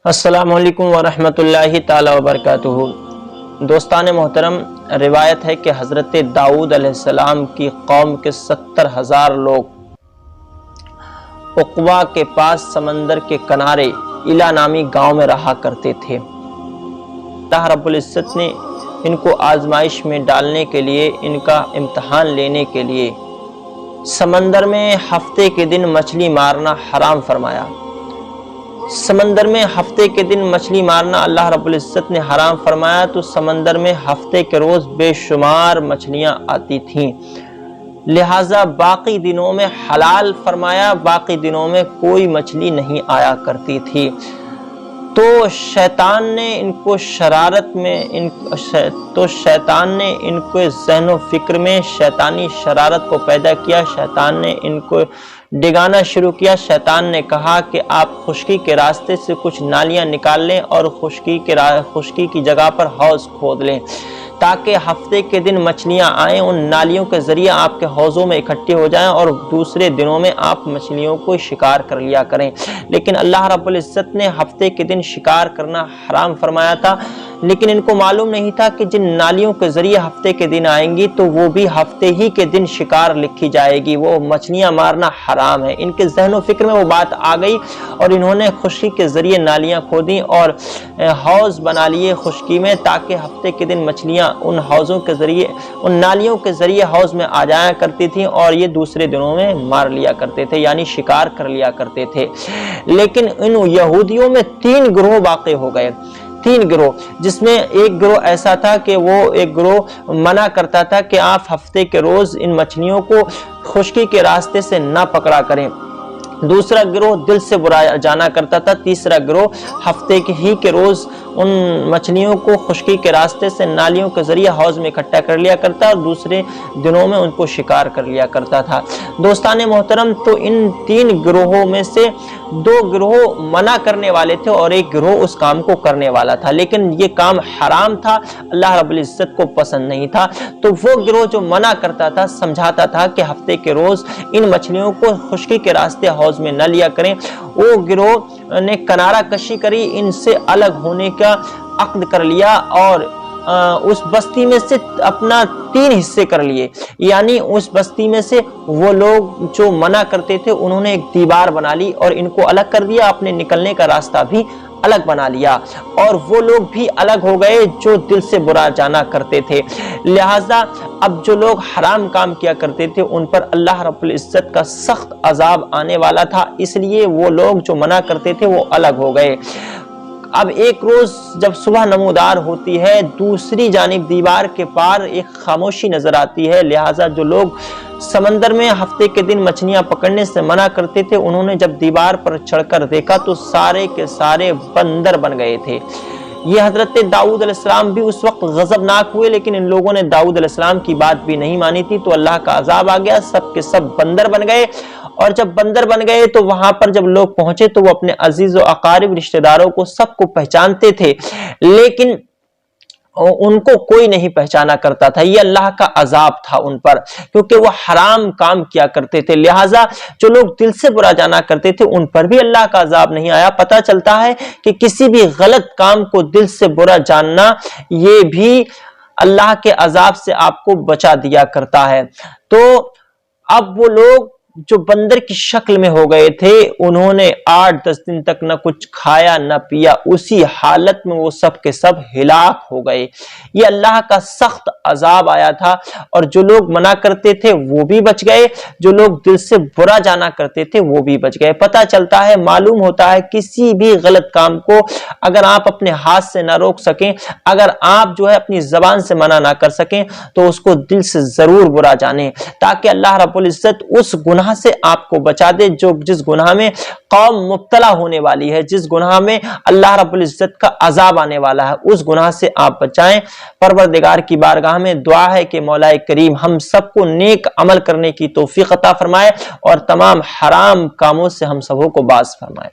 السلام علیکم ورحمۃ اللہ تعالی وبرکاتہ۔ دوستان محترم، روایت ہے کہ حضرت داؤد علیہ السلام کی قوم کے 70,000 لوگ عقبہ کے پاس سمندر کے کنارے ایلا نامی گاؤں میں رہا کرتے تھے۔ اللہ رب العزت نے ان کو آزمائش میں ڈالنے کے لیے، ان کا امتحان لینے کے لیے سمندر میں ہفتے کے دن مچھلی مارنا حرام فرمایا۔ سمندر میں ہفتے کے دن مچھلی مارنا اللہ رب العزت نے حرام فرمایا تو سمندر میں ہفتے کے روز بے شمار مچھلیاں آتی تھیں، لہٰذا باقی دنوں میں حلال فرمایا، باقی دنوں میں کوئی مچھلی نہیں آیا کرتی تھی۔ تو شیطان نے ان کو ذہن و فکر میں شیطانی شرارت کو پیدا کیا۔ شیطان نے ان کو ڈگانا شروع کیا۔ شیطان نے کہا کہ آپ خشکی کے راستے سے کچھ نالیاں نکال لیں اور خشکی کی جگہ پر حوض کھود لیں تاکہ ہفتے کے دن مچھلیاں آئیں، ان نالیوں کے ذریعے آپ کے حوضوں میں اکٹھے ہو جائیں اور دوسرے دنوں میں آپ مچھلیوں کو شکار کر لیا کریں۔ لیکن اللہ رب العزت نے ہفتے کے دن شکار کرنا حرام فرمایا تھا، لیکن ان کو معلوم نہیں تھا کہ جن نالیوں کے ذریعے ہفتے کے دن آئیں گی تو وہ بھی ہفتے ہی کے دن شکار لکھی جائے گی، وہ مچھلیاں مارنا حرام ہے۔ ان کے ذہن و فکر میں وہ بات آ گئی اور انہوں نے خشکی کے ذریعے نالیاں کھودیں اور حوض بنا لیے خشکی میں تاکہ ہفتے کے دن مچھلیاں ان حوضوں کے ذریعے، ان نالیوں کے ذریعے حوض میں آ جایا کرتی تھیں اور یہ دوسرے دنوں میں مار لیا کرتے تھے، یعنی شکار کر لیا کرتے تھے۔ لیکن ان یہودیوں میں 3 گروہ واقع ہو گئے، 3 گروہ، جس میں ایک گروہ ایسا تھا کہ وہ ایک گروہ منع کرتا تھا کہ آپ ہفتے کے روز ان مچھلیوں کو خشکی کے راستے سے نہ پکڑا کریں، دوسرا گروہ دل سے برا جانا کرتا تھا، تیسرا گروہ ہفتے ہی کے روز ان مچھلیوں کو خشکی کے راستے سے نالیوں کے ذریعے حوض میں اکٹھا کر لیا کرتا اور دوسرے دنوں میں ان کو شکار کر لیا کرتا تھا۔ دوستان محترم، تو ان 3 گروہوں میں سے 2 گروہ منع کرنے والے تھے اور ایک گروہ اس کام کو کرنے والا تھا، لیکن یہ کام حرام تھا، اللہ رب العزت کو پسند نہیں تھا۔ تو وہ گروہ جو منع کرتا تھا، سمجھاتا تھا کہ ہفتے کے روز ان مچھلیوں کو خشکی کے راستے حوض میں نہ لیا کریں، وہ گروہ نے کنارہ کشی کری، ان سے الگ ہونے کا عقد کر لیا اور اس بستی میں سے اپنا 3 حصے کر لیے، یعنی اس بستی میں سے وہ لوگ جو منع کرتے تھے انہوں نے ایک دیوار بنا لی اور ان کو الگ کر دیا، اپنے نکلنے کا راستہ بھی الگ بنا لیا اور وہ لوگ بھی الگ ہو گئے جو دل سے برا جانا کرتے تھے۔ لہٰذا اب جو لوگ حرام کام کیا کرتے تھے ان پر اللہ رب العزت کا سخت عذاب آنے والا تھا، اس لیے وہ لوگ جو منع کرتے تھے وہ الگ ہو گئے۔ اب ایک روز جب صبح نمودار ہوتی ہے، دوسری جانب دیوار کے پار ایک خاموشی نظر آتی ہے، لہٰذا جو لوگ سمندر میں ہفتے کے دن مچھلیاں پکڑنے سے منع کرتے تھے انہوں نے جب دیوار پر چڑھ کر دیکھا تو سارے کے سارے بندر بن گئے تھے۔ یہ حضرت داؤد علیہ السلام بھی اس وقت غضبناک ہوئے، لیکن ان لوگوں نے داؤد علیہ السلام کی بات بھی نہیں مانی تھی تو اللہ کا عذاب آ گیا، سب کے سب بندر بن گئے۔ اور جب بندر بن گئے تو وہاں پر جب لوگ پہنچے تو وہ اپنے عزیز و اقارب رشتہ داروں کو سب کو پہچانتے تھے، لیکن ان کو کوئی نہیں پہچانا کرتا تھا۔ یہ اللہ کا عذاب تھا ان پر، کیونکہ وہ حرام کام کیا کرتے تھے، لہٰذا جو لوگ دل سے برا جانا کرتے تھے ان پر بھی اللہ کا عذاب نہیں آیا۔ پتہ چلتا ہے کہ کسی بھی غلط کام کو دل سے برا جاننا یہ بھی اللہ کے عذاب سے آپ کو بچا دیا کرتا ہے۔ تو اب وہ لوگ جو بندر کی شکل میں ہو گئے تھے انہوں نے 8-10 دن تک نہ کچھ کھایا نہ پیا، اسی حالت میں وہ سب کے سب ہلاک ہو گئے۔ یہ اللہ کا سخت عذاب آیا تھا اور جو لوگ منع کرتے تھے وہ بھی بچ گئے، جو لوگ دل سے برا جانا کرتے تھے وہ بھی بچ گئے۔ پتہ چلتا ہے، معلوم ہوتا ہے، کسی بھی غلط کام کو اگر آپ اپنے ہاتھ سے نہ روک سکیں، اگر آپ جو ہے اپنی زبان سے منع نہ کر سکیں تو اس کو دل سے ضرور برا جانیں تاکہ اللہ رب العزت اس گناہ سے آپ کو بچا دے جس گناہ میں قوم مبتلا ہونے والی ہے، جس گناہ میں اللہ رب العزت کا عذاب آنے والا ہے، اس گناہ سے آپ بچائیں۔ پروردگار کی بارگاہ میں دعا ہے کہ مولا کریم ہم سب کو نیک عمل کرنے کی توفیق عطا فرمائے اور تمام حرام کاموں سے ہم سبوں کو باز فرمائے۔